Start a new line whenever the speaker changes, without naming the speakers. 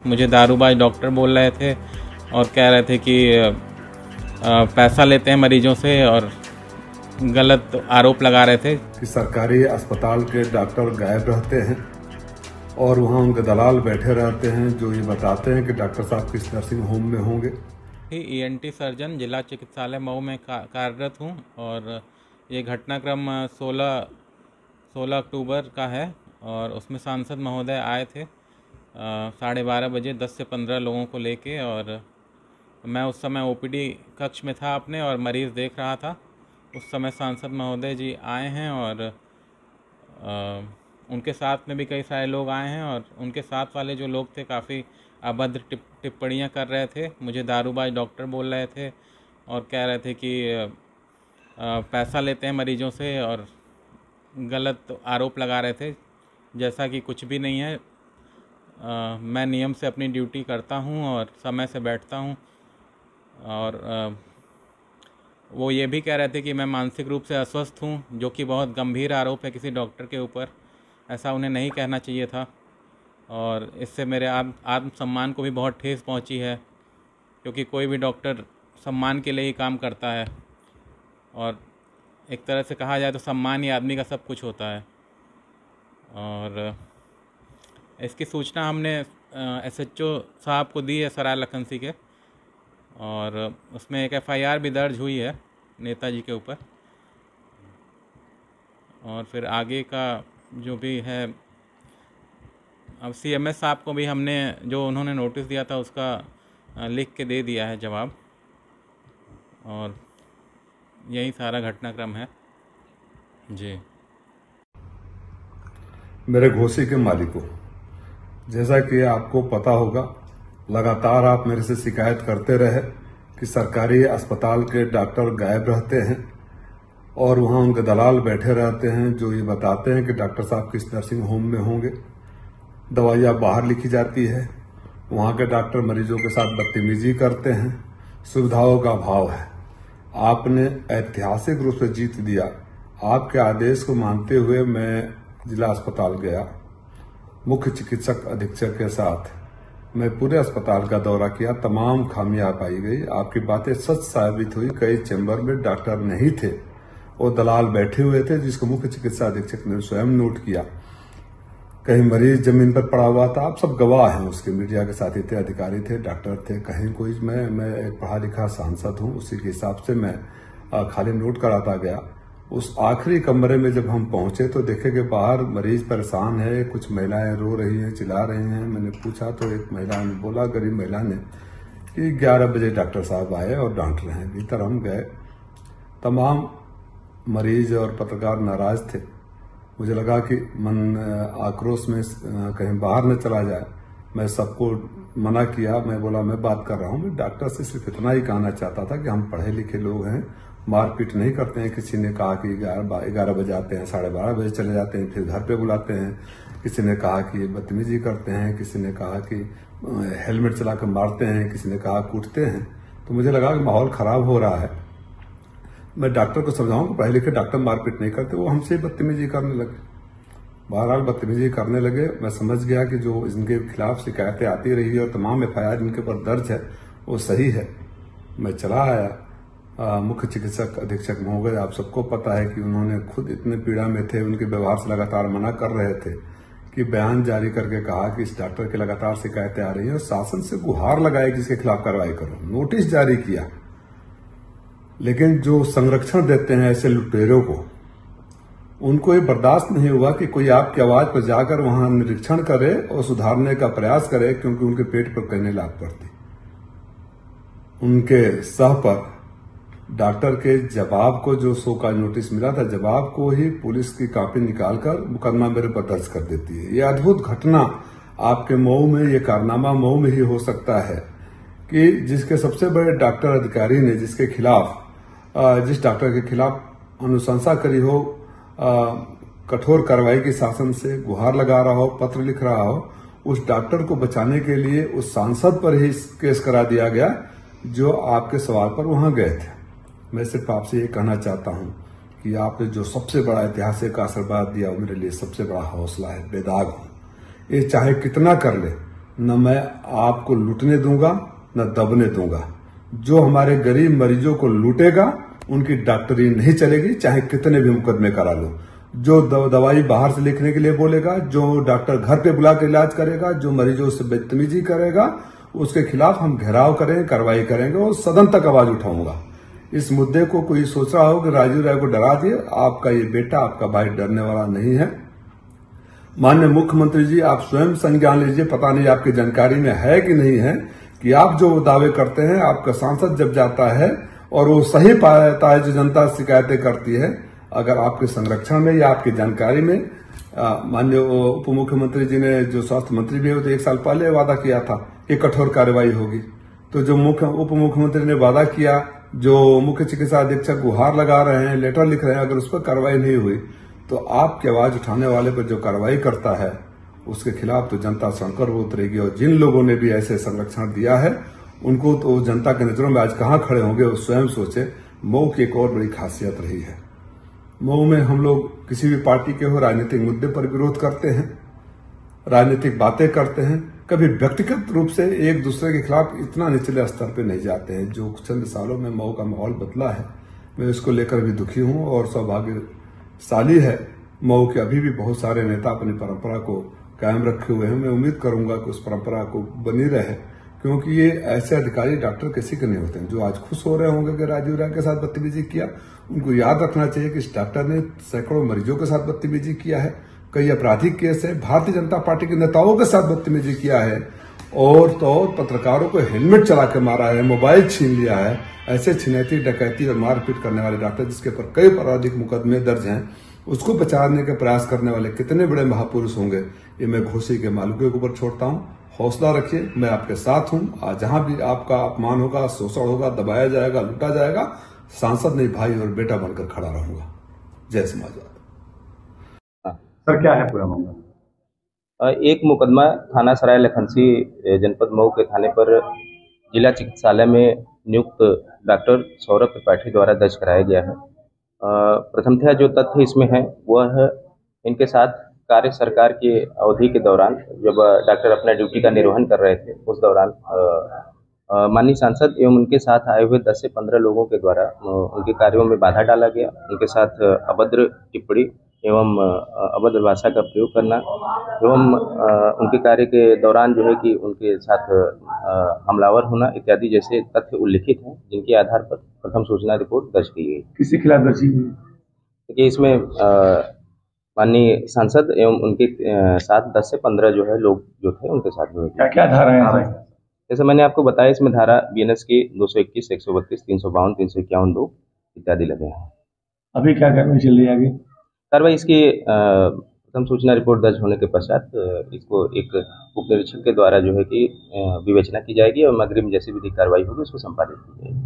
मुझे दारूबाज डॉक्टर बोल रहे थे और कह रहे थे कि पैसा लेते हैं मरीजों से और गलत आरोप लगा रहे थे
कि सरकारी अस्पताल के डॉक्टर गायब रहते हैं और वहाँ उनके दलाल बैठे रहते हैं जो ये बताते हैं कि डॉक्टर साहब किस नर्सिंग होम में होंगे।
ENT सर्जन जिला चिकित्सालय मऊ में कार्यरत हूँ और ये घटनाक्रम 16 अक्टूबर का है और उसमें सांसद महोदय आए थे 12:30 बजे 10 से 15 लोगों को लेके, और मैं उस समय OPD कक्ष में था अपने और मरीज़ देख रहा था। उस समय सांसद महोदय जी आए हैं और उनके साथ में भी कई सारे लोग आए हैं और उनके साथ वाले जो लोग थे काफ़ी अभद्र टिप्पणियां कर रहे थे। मुझे दारूबाज डॉक्टर बोल रहे थे और कह रहे थे कि पैसा लेते हैं मरीजों से और गलत आरोप लगा रहे थे, जैसा कि कुछ भी नहीं है। मैं नियम से अपनी ड्यूटी करता हूं और समय से बैठता हूं। और वो ये भी कह रहे थे कि मैं मानसिक रूप से अस्वस्थ हूं, जो कि बहुत गंभीर आरोप है किसी डॉक्टर के ऊपर। ऐसा उन्हें नहीं कहना चाहिए था और इससे मेरे आत्मसम्मान को भी बहुत ठेस पहुंची है, क्योंकि कोई भी डॉक्टर सम्मान के लिए ही काम करता है और एक तरह से कहा जाए तो सम्मान ही आदमी का सब कुछ होता है। और इसकी सूचना हमने SHO साहब को दी है सराय लखनसी के, और उसमें एक FIR भी दर्ज हुई है नेताजी के ऊपर। और फिर आगे का जो भी है, अब CMS साहब को भी हमने जो उन्होंने नोटिस दिया था उसका लिख के दे दिया है जवाब, और यही सारा घटनाक्रम है जी।
मेरे घोषी के मालिकों, जैसा कि आपको पता होगा, लगातार आप मेरे से शिकायत करते रहे कि सरकारी अस्पताल के डॉक्टर गायब रहते हैं और वहाँ उनके दलाल बैठे रहते हैं जो ये बताते हैं कि डॉक्टर साहब किस नर्सिंग होम में होंगे। दवाइयाँ बाहर लिखी जाती है, वहाँ के डॉक्टर मरीजों के साथ बदतमीजी करते हैं, सुविधाओं का अभाव है। आपने ऐतिहासिक रूप से जीत दिया। आपके आदेश को मानते हुए मैं जिला अस्पताल गया, मुख्य चिकित्सक अधीक्षक के साथ मैं पूरे अस्पताल का दौरा किया। तमाम खामियां पाई गई। आपकी बातें सच साबित हुई। कई चैम्बर में डॉक्टर नहीं थे, वो दलाल बैठे हुए थे, जिसको मुख्य चिकित्सा अधीक्षक ने स्वयं नोट किया। कहीं मरीज जमीन पर पड़ा हुआ था। आप सब गवाह हैं उसके, मीडिया के साथी थे, अधिकारी थे, डॉक्टर थे, कहीं कोई। मैं एक पढ़ा लिखा सांसद हूं, उसी के हिसाब से मैं खाली नोट कराता गया। उस आखिरी कमरे में जब हम पहुंचे तो देखे कि बाहर मरीज परेशान है, कुछ महिलाएं रो रही हैं, चिल्ला रही हैं। मैंने पूछा तो एक महिला ने बोला, गरीब महिला ने, कि 11 बजे डॉक्टर साहब आए और डांट रहे हैं। भीतर हम गए, तमाम मरीज और पत्रकार नाराज थे। मुझे लगा कि मन आक्रोश में कहीं बाहर न चला जाए। मैं सबको मना किया। मैं बोला मैं बात कर रहा हूं, मैं डॉक्टर से सिर्फ इतना ही कहना चाहता था कि हम पढ़े लिखे लोग हैं, मारपीट नहीं करते हैं। किसी ने कहा कि 11 बजे आते हैं, 12:30 बजे चले जाते हैं, फिर घर पे बुलाते हैं। किसी ने कहा कि बदतमीजी करते हैं, किसी ने कहा कि हेलमेट चलाकर मारते हैं, किसी ने कहा कूटते हैं। तो मुझे लगा कि माहौल खराब हो रहा है। मैं डॉक्टर को समझाऊं कि पढ़े लिखे डॉक्टर मारपीट नहीं करते। वो हमसे बदतमीजी करने लगे, बहरहाल बदतमीजी करने लगे। मैं समझ गया कि जो इनके खिलाफ शिकायतें आती रही और तमाम FIR इनके ऊपर दर्ज है वो सही है। मैं चला आया। मुख्य चिकित्सक अधीक्षक महोदय, आप सबको पता है कि उन्होंने खुद इतने पीड़ा में थे, उनके व्यवहार से लगातार मना कर रहे थे, कि बयान जारी करके कहा कि इस डॉक्टर की लगातार शिकायतें आ रही हैं और शासन से गुहार लगाई कि इसके खिलाफ कार्रवाई करो। नोटिस जारी किया, लेकिन जो संरक्षण देते हैं ऐसे लुटेरों को, उनको ये बर्दाश्त नहीं हुआ कि कोई आपकी आवाज पर जाकर वहां निरीक्षण करे और सुधारने का प्रयास करे, क्योंकि उनके पेट पर कहने लाग पड़ती। उनके सह पर डॉक्टर के जवाब को, जो शो का नोटिस मिला था, जवाब को ही पुलिस की कॉपी निकालकर मुकदमा मेरे पर दर्ज कर देती है। ये अद्भुत घटना आपके मऊ में, ये कारनामा मऊ में ही हो सकता है कि जिसके सबसे बड़े डॉक्टर अधिकारी ने, जिसके खिलाफ, जिस डॉक्टर के खिलाफ अनुशंसा करी हो, कठोर कार्रवाई की शासन से गुहार लगा रहा हो, पत्र लिख रहा हो, उस डॉक्टर को बचाने के लिए उस सांसद पर ही केस करा दिया गया जो आपके सवाल पर वहां गए थे। मैं सिर्फ आपसे ये कहना चाहता हूं कि आपने जो सबसे बड़ा ऐतिहासिक आशीर्वाद दिया, वो मेरे लिए सबसे बड़ा हौसला है। बेदाग हूं, ये चाहे कितना कर ले, न मैं आपको लूटने दूंगा न दबने दूंगा। जो हमारे गरीब मरीजों को लूटेगा उनकी डॉक्टरी नहीं चलेगी, चाहे कितने भी मुकदमे करा लो। जो दवाई बाहर से लिखने के लिए बोलेगा, जो डॉक्टर घर पे बुला के इलाज करेगा, जो मरीजों से बदतमीजी करेगा, उसके खिलाफ हम घेराव करेंगे, कार्रवाई करेंगे और सदन तक आवाज उठाऊंगा। इस मुद्दे को कोई सोच रहा हो कि राजीव राय को डरा दिए, आपका ये बेटा, आपका भाई डरने वाला नहीं है। माननीय मुख्यमंत्री जी, आप स्वयं संज्ञान लीजिए, पता नहीं आपकी जानकारी में है कि नहीं है, कि आप जो दावे करते हैं, आपका सांसद जब जाता है और वो सही पाता है जो जनता शिकायतें करती है, अगर आपके संरक्षण में या आपकी जानकारी में, माननीय उप मुख्यमंत्री जी ने, जो स्वास्थ्य मंत्री भी है, तो 1 साल पहले वादा किया था कि कठोर कार्रवाई होगी। तो जो उप मुख्यमंत्री ने वादा किया, जो मुख्य चिकित्सा अधीक्षक गुहार लगा रहे हैं, लेटर लिख रहे हैं, अगर उस पर कार्रवाई नहीं हुई तो आपकी आवाज उठाने वाले पर जो कार्रवाई करता है उसके खिलाफ तो जनता सड़क पर उतरेगी। और जिन लोगों ने भी ऐसे संरक्षण दिया है उनको तो जनता के नजरों में आज कहां खड़े होंगे, वो स्वयं सोचे। मऊ की एक और बड़ी खासियत रही है, मऊ में हम लोग किसी भी पार्टी के हो राजनीतिक मुद्दे पर विरोध करते हैं, राजनीतिक बातें करते हैं, कभी व्यक्तिगत रूप से एक दूसरे के खिलाफ इतना निचले स्तर पर नहीं जाते हैं। जो चंद सालों में मऊ का माहौल बदला है, मैं इसको लेकर भी दुखी हूं और सौभाग्यशाली है मऊ के अभी भी बहुत सारे नेता अपनी परंपरा को कायम रखे हुए हैं। मैं उम्मीद करूंगा कि उस परंपरा को बनी रहे, क्योंकि ये ऐसे अधिकारी डॉक्टर किसी के नहीं होते हैं। जो आज खुश हो रहे होंगे कि राजीव राय के साथ बदतमीजी किया, उनको याद रखना चाहिए कि इस डॉक्टर ने सैकड़ों मरीजों के साथ बदतमीजी किया है, कई आपराधिक केस है, भारतीय जनता पार्टी के नेताओं के साथ बदतमीजी किया है, और तो पत्रकारों को हेलमेट चला के मारा है, मोबाइल छीन लिया है। ऐसे छिनैती, डकैती और मारपीट करने वाले डॉक्टर, जिसके ऊपर कई आपराधिक मुकदमे दर्ज हैं, उसको बचाने के प्रयास करने वाले कितने बड़े महापुरुष होंगे, ये मैं घोषी के मालिकों के ऊपर छोड़ता हूं। हौसला रखिए, मैं आपके साथ हूं। आज जहां भी आपका अपमान होगा, शोषण होगा, दबाया जाएगा, लूटा जाएगा, सांसद नहीं भाई और बेटा बनकर खड़ा रहूंगा। जय समाजवाद।
सर, क्या है पूरा मामला?
एक मुकदमा थाना सराय लखनसी जनपद मऊ के थाने पर जिला चिकित्सालय में नियुक्त डॉक्टर सौरभ त्रिपाठी द्वारा दर्ज कराया गया है। प्रथमतः जो तथ्य इसमें है वह है, इनके साथ कार्य सरकार की अवधि के दौरान जब डॉक्टर अपना ड्यूटी का निर्वहन कर रहे थे, उस दौरान माननीय सांसद एवं उनके साथ आए हुए 10 से 15 लोगों के द्वारा उनके कार्यों में बाधा डाला गया। उनके साथ अभद्र टिप्पणी एवं अभद्र भाषा का प्रयोग करना एवं उनके कार्य के दौरान जो है कि उनके साथ हमलावर होना इत्यादि जैसे तथ्य उल्लिखित हैं, जिनके आधार पर प्रथम सूचना रिपोर्ट दर्ज की गई।
किसके खिलाफ दर्ज की गई?
देखिए, इसमें माननीय सांसद एवं उनके साथ 10 से 15 जो है लोग जो थे, उनके साथ जो है
क्या क्या धाराएं हैं?
जैसे मैंने आपको बताया, इसमें धारा बीएनएस की 221, 132, 352, 351 2 इत्यादि लगे हैं।
अभी क्या कार्रवाई चल रही है आगे?
कार्रवाई इसकी प्रथम सूचना रिपोर्ट दर्ज होने के पश्चात इसको एक उप निरीक्षक के द्वारा जो है कि विवेचना की जाएगी और अग्रिम जैसी विधिक कार्रवाई होगी उसको संपादित की जाएगी।